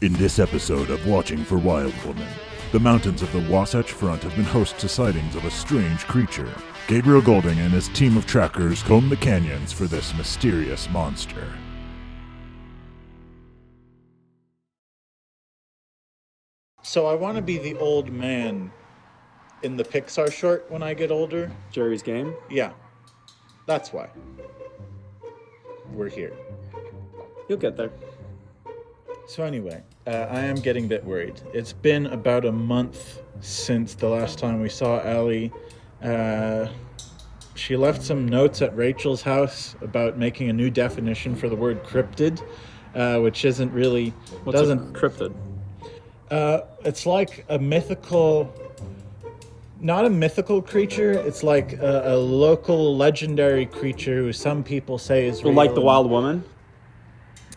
In this episode of Watching for Wild Woman, the mountains of the Wasatch Front have been host to sightings of a strange creature. Gabriel Goulding and his team of trackers comb the canyons for this mysterious monster. So I want to be the old man in the Pixar short when I get older. Jerry's Game? Yeah, that's why we're here. You'll get there. So anyway, I am getting a bit worried. It's been about a month since the last time we saw Allie. She left some notes at Racheal's house about making a new definition for the word cryptid, which isn't really... What's a cryptid? It's like a mythical... Not a mythical creature, it's like a local legendary creature who some people say is real. Like the Wild Woman?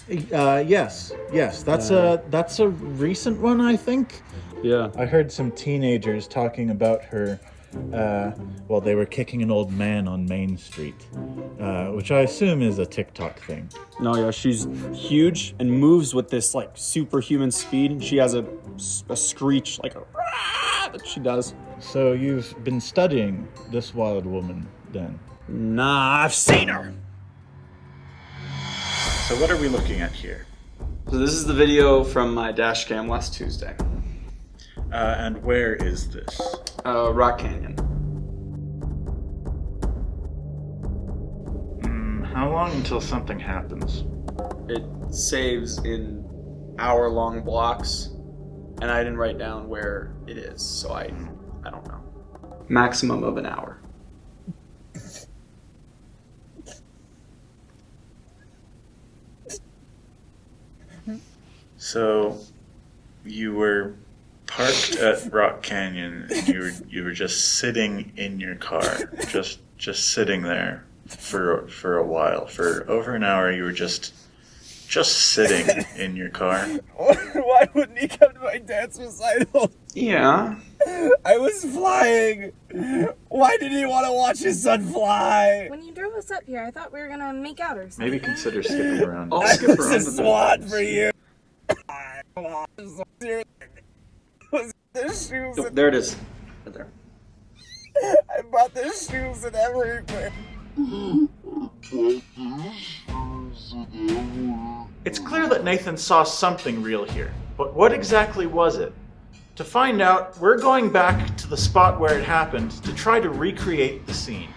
Yes. That's a recent one, I think. Yeah. I heard some teenagers talking about her while they were kicking an old man on Main Street, which I assume is a TikTok thing. No, yeah, she's huge and moves with this like superhuman speed. She has a screech like a that she does. So you've been studying this wild woman, then? Nah, I've seen her. So what are we looking at here? So this is the video from my dash cam last Tuesday. And where is this? Rock Canyon. How long until something happens? It saves in hour-long blocks, and I didn't write down where it is, so I don't know. Maximum of an hour. So, you were parked at Rock Canyon, and you were just sitting in your car, just sitting there for a while, for over an hour. You were just sitting in your car. Why wouldn't he come to my dance recital? Yeah. I was flying. Why did he want to watch his son fly? When you drove us up here, I thought we were gonna make out or something. Maybe consider skipping around. I'll skip around. This is SWAT for you. There's shoes. Oh, there it is. Right there. I bought the shoes and everything. It's clear that Nathan saw something real here, but what exactly was it? To find out, we're going back to the spot where it happened to try to recreate the scene.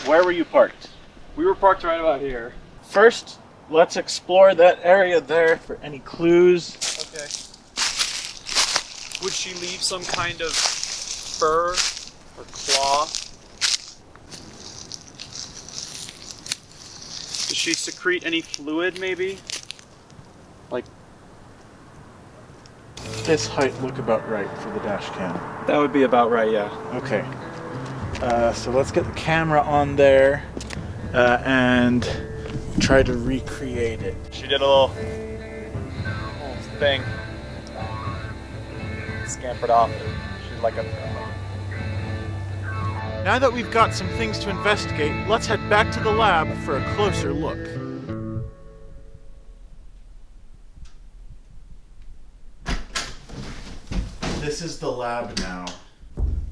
Where were you parked? We were parked right about here. First, let's explore that area there for any clues. Okay. Would she leave some kind of fur or claw? Does she secrete any fluid, maybe? Like... This height look about right for the dash cam. That would be about right, yeah. Okay. So let's get the camera on there and try to recreate it. She did a little thing. Scampered off. She's like a... Now that we've got some things to investigate, let's head back to the lab for a closer look. This is the lab now.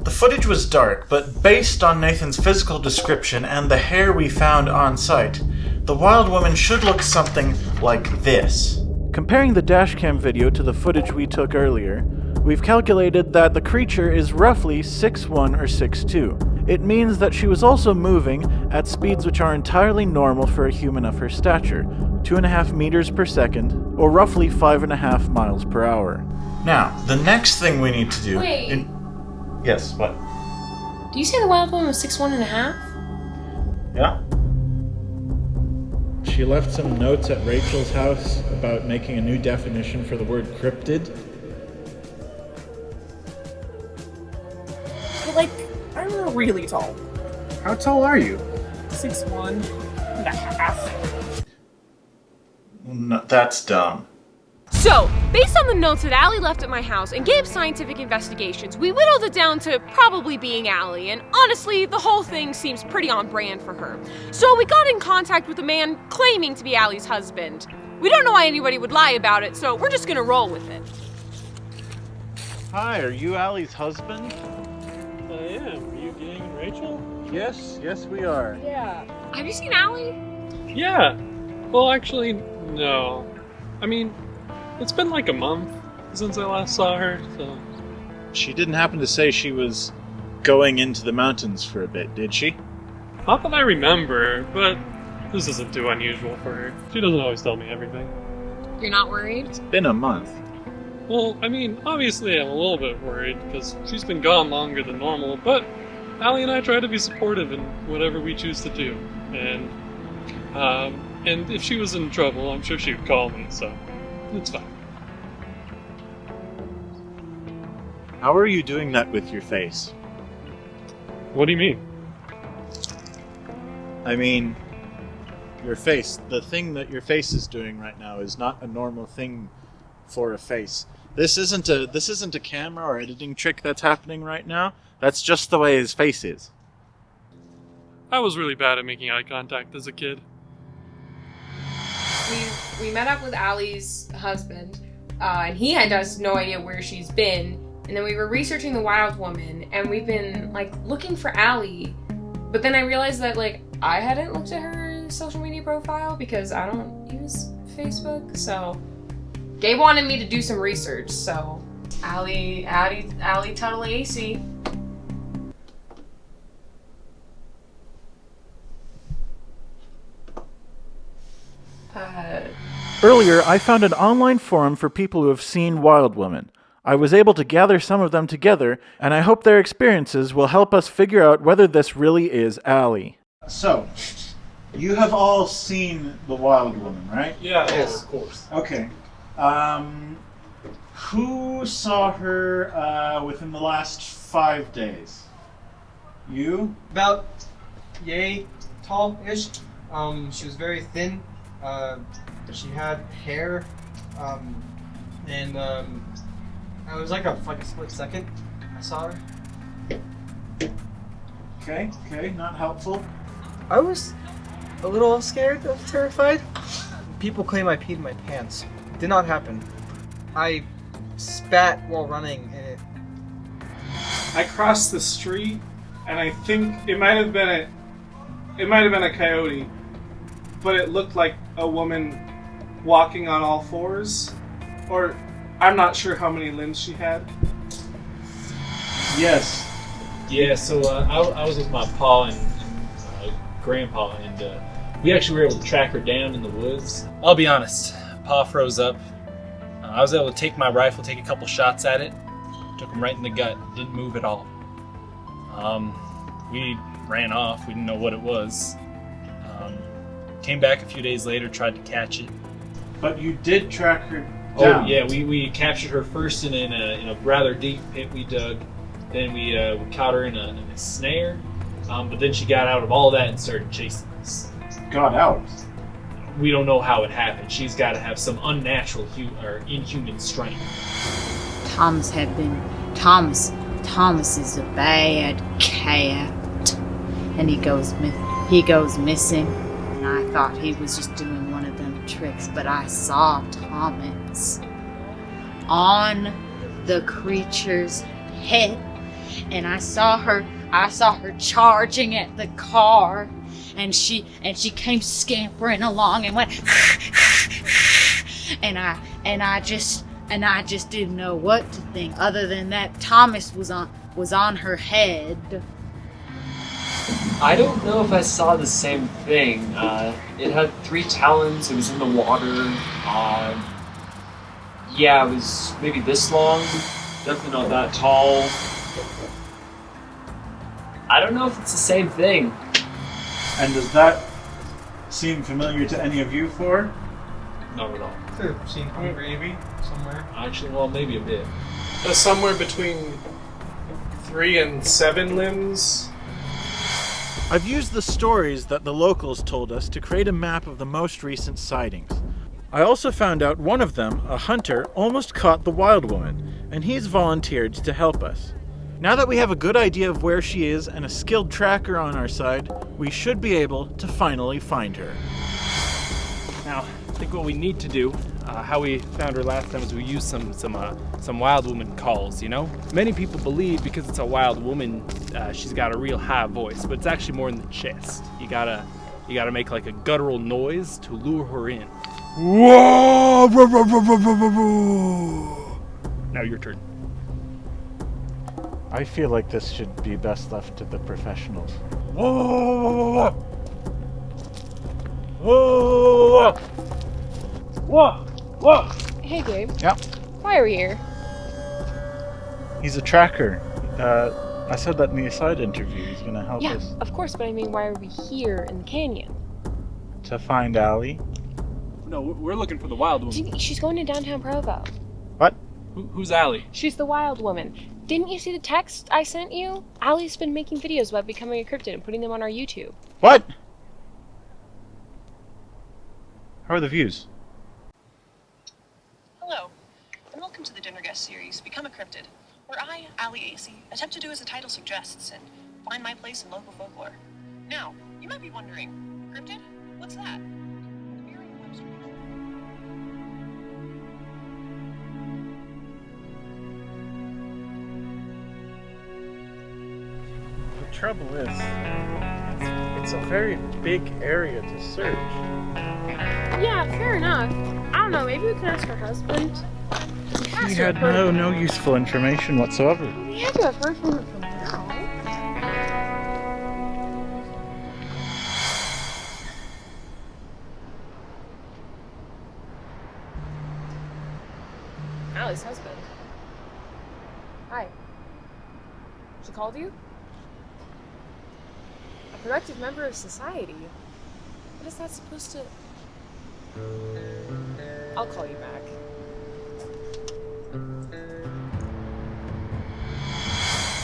The footage was dark, but based on Nathan's physical description and the hair we found on site, the wild woman should look something like this. Comparing the dashcam video to the footage we took earlier, we've calculated that the creature is roughly 6'1" or 6'2". It means that she was also moving at speeds which are entirely normal for a human of her stature, 2.5 meters per second, or roughly 5.5 miles per hour. Now, the next thing we need to do... Wait. Yes, what? Do you say the wild woman was 6'1.5"? Yeah. She left some notes at Racheal's house about making a new definition for the word cryptid. But like, I'm really tall. How tall are you? 6'1.5". No, that's dumb. So, based on the notes that Allie left at my house and Gabe's scientific investigations, we whittled it down to probably being Allie, and honestly, the whole thing seems pretty on brand for her. So we got in contact with a man claiming to be Allie's husband. We don't know why anybody would lie about it, so we're just gonna roll with it. Hi, are you Allie's husband? I am. Are you Gang and Racheal? Yes, we are. Yeah. Have you seen Allie? Yeah. Well, actually, no. I mean, it's been like a month since I last saw her, so... She didn't happen to say she was going into the mountains for a bit, did she? Not that I remember, but this isn't too unusual for her. She doesn't always tell me everything. You're not worried? It's been a month. Well, I mean, obviously I'm a little bit worried, because she's been gone longer than normal, but Allie and I try to be supportive in whatever we choose to do. And if she was in trouble, I'm sure she would call me, so it's fine. How are you doing that with your face? What do you mean? I mean, your face. The thing that your face is doing right now is not a normal thing for a face. This isn't a camera or editing trick that's happening right now. That's just the way his face is. I was really bad at making eye contact as a kid. We met up with Allie's husband, and he had us no idea where she's been. And then we were researching the wild woman, and we've been like looking for Allie. But then I realized that like I hadn't looked at her social media profile because I don't use Facebook. So Gabe wanted me to do some research. So Allie Tuttle Asay. Earlier, I found an online forum for people who have seen wild women. I was able to gather some of them together, and I hope their experiences will help us figure out whether this really is Allie. So, you have all seen the wild woman, right? Yeah, yes, of course. Okay. Who saw her within the last 5 days? You? About yay tall-ish. She was very thin. She had hair, and it was like a split second. I saw her. Okay, not helpful. I was a little scared, terrified. People claim I peed in my pants. It did not happen. I spat while running, and it... I crossed the street, and I think it might have been a coyote, but it looked like a woman walking on all fours, or I'm not sure how many limbs she had. Yes. Yeah, so I was with my pa and grandpa, and we actually were able to track her down in the woods. I'll be honest, Pa froze up. I was able to take my rifle, take a couple shots at it, took him right in the gut, didn't move at all. We ran off, we didn't know what it was. Came back a few days later, tried to catch it. But you did track her down. Oh yeah, we captured her first in a rather deep pit we dug. Then we caught her in a snare, but then she got out of all that and started chasing us. Got out? We don't know how it happened. She's got to have some unnatural or inhuman strength. Thomas is a bad cat, and he goes missing. And I thought he was just doing one of them tricks, but I saw Thomas on the creature's head, and I saw her charging at the car, and she came scampering along and went and I just didn't know what to think other than that Thomas was on her head. I don't know if I saw the same thing. It had 3 talons, it was in the water. Yeah, it was maybe this long, definitely not that tall. I don't know if it's the same thing. And does that seem familiar to any of you four? Not at all. Could have seen her maybe somewhere. Actually, well, maybe a bit. Somewhere between 3 and 7 limbs. I've used the stories that the locals told us to create a map of the most recent sightings. I also found out one of them, a hunter, almost caught the wild woman, and he's volunteered to help us. Now that we have a good idea of where she is and a skilled tracker on our side, we should be able to finally find her. Now, think what we need to do, how we found her last time, is we used some wild woman calls, you know? Many people believe because it's a wild woman, she's got a real high voice, but it's actually more in the chest. You gotta make like a guttural noise to lure her in. Whoa! Now your turn. I feel like this should be best left to the professionals. Whoa! Whoa! Whoa! Whoa! Hey, Gabe. Yeah. Why are we here? He's a tracker. I said that in the Aside interview. He's gonna help Yeah, us of course, but I mean, why are we here in the canyon? to find Allie. No, we're looking for the wild woman. She's going to downtown Provo. What? Who's Allie? She's the wild woman. Didn't you see the text I sent you? Allie's been making videos about becoming a cryptid and putting them on our YouTube. What? How are the views? Hello, and welcome to the Dinner Guest series, Become a Cryptid, where I, Allie Asay, attempt to do as the title suggests and find my place in local folklore. Now, you might be wondering, cryptid? What's that? The trouble is, it's a very big area to search. Yeah, fair enough. I don't know, maybe we can ask her husband. He had no useful information whatsoever. We had to have heard from now. Allie's husband. Hi. She called you? A productive member of society? What is that supposed to... I'll call you back.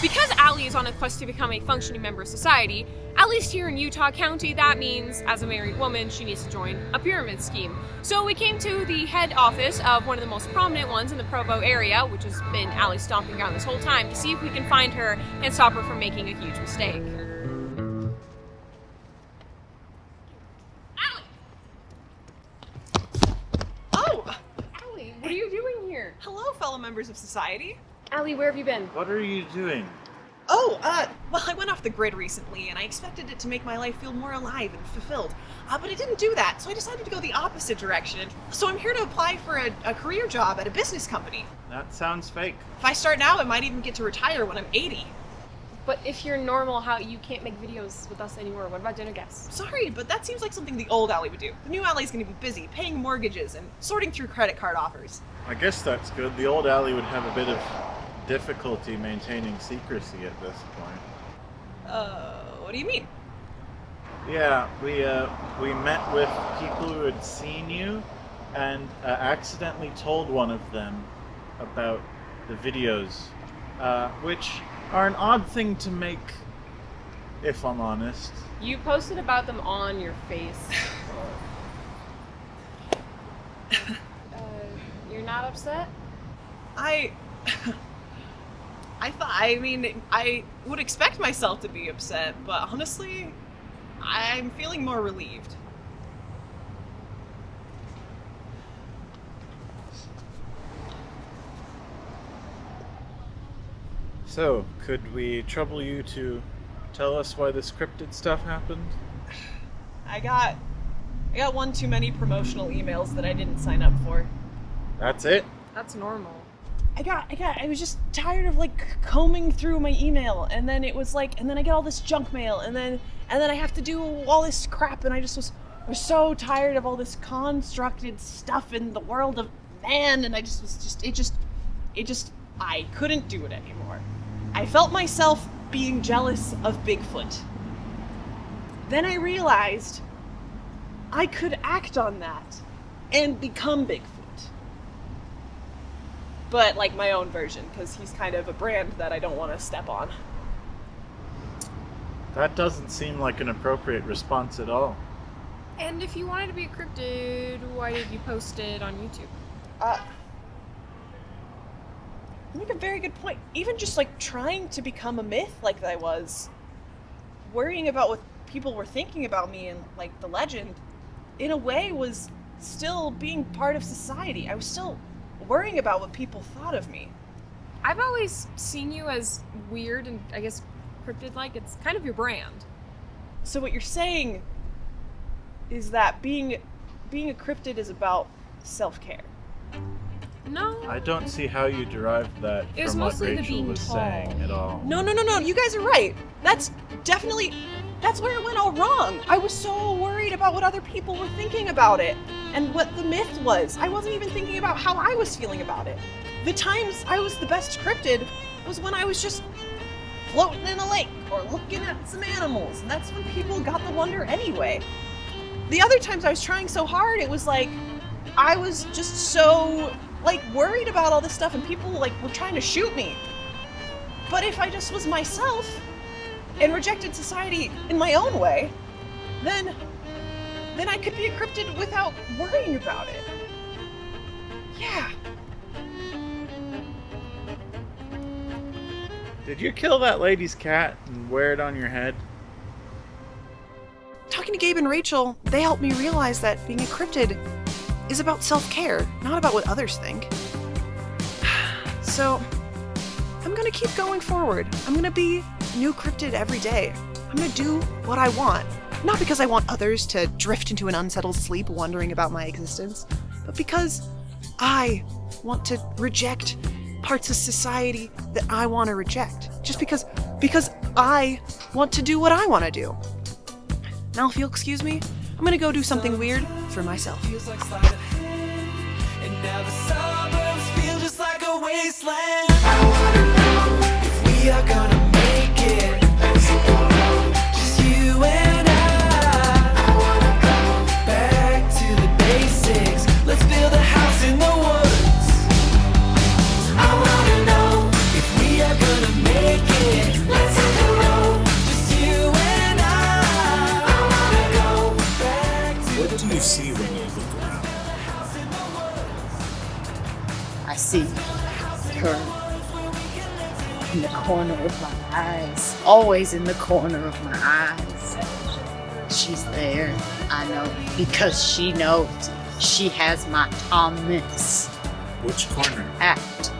Because Allie is on a quest to become a functioning member of society, at least here in Utah County, that means, as a married woman, she needs to join a pyramid scheme. So we came to the head office of one of the most prominent ones in the Provo area, which has been Allie stomping ground this whole time, to see if we can find her and stop her from making a huge mistake. Allie! What are you doing here? Hello, fellow members of society. Allie, where have you been? What are you doing? Oh, well, I went off the grid recently, and I expected it to make my life feel more alive and fulfilled. But it didn't do that, so I decided to go the opposite direction. So I'm here to apply for a career job at a business company. That sounds fake. If I start now, I might even get to retire when I'm 80. But if you're normal, how you can't make videos with us anymore? What about dinner guests? Sorry, but that seems like something the old Allie would do. The new Allie's gonna be busy, paying mortgages and sorting through credit card offers. I guess that's good. The old Allie would have a bit of difficulty maintaining secrecy at this point. What do you mean? Yeah, we met with people who had seen you and accidentally told one of them about the videos, which are an odd thing to make, if I'm honest. You posted about them on your face. You're not upset? I would expect myself to be upset, but honestly, I'm feeling more relieved. So, could we trouble you to tell us why this cryptid stuff happened? I got one too many promotional emails that I didn't sign up for. That's it? That's normal. I was just tired of combing through my email, and then it was and then I get all this junk mail, and then I have to do all this crap, and I was so tired of all this constructed stuff in the world of man, and I couldn't do it anymore. I felt myself being jealous of Bigfoot. Then I realized I could act on that and become Bigfoot. But my own version, because he's kind of a brand that I don't want to step on. That doesn't seem like an appropriate response at all. And if you wanted to be a cryptid, why did you post it on YouTube? You make a very good point. Even just trying to become a myth like I was, worrying about what people were thinking about me and the legend, in a way was still being part of society. I was still worrying about what people thought of me. I've always seen you as weird and I guess cryptid-like. It's kind of your brand. So what you're saying is that being a cryptid is about self-care. No. I don't see how you derived that It was from what mostly the Racheal being was tall. saying at all. No, you guys are right. That's where it went all wrong. I was so worried about what other people were thinking about it and what the myth was. I wasn't even thinking about how I was feeling about it. The times I was the best cryptid was when I was just floating in a lake or looking at some animals, and that's when people got the wonder anyway. The other times I was trying so hard, it was like I was just so worried about all this stuff and people were trying to shoot me. But if I just was myself and rejected society in my own way, then I could be a cryptid without worrying about it. Yeah. Did you kill that lady's cat and wear it on your head? Talking to Gabe and Racheal, they helped me realize that being a cryptid is about self-care, not about what others think. So, I'm gonna keep going forward. I'm gonna be a new cryptid every day. I'm gonna do what I want. Not because I want others to drift into an unsettled sleep wondering about my existence, but because I want to reject parts of society that I want to reject. Just because I want to do what I want to do. Now, if you'll excuse me, I'm gonna go do something weird for myself. And now the suburbs feel just like a wasteland. I wanna know if we are gonna make it. Just you and I wanna go back to the basics. Let's build a house in the woods. I wanna know if we are gonna make it. Let's hit the road. Just you and I wanna go back to What do you see when you look around? I see her in the corner of my eyes, always in the corner of my eyes. She's there, I know, because she knows she has my Thomas. Which corner? Act.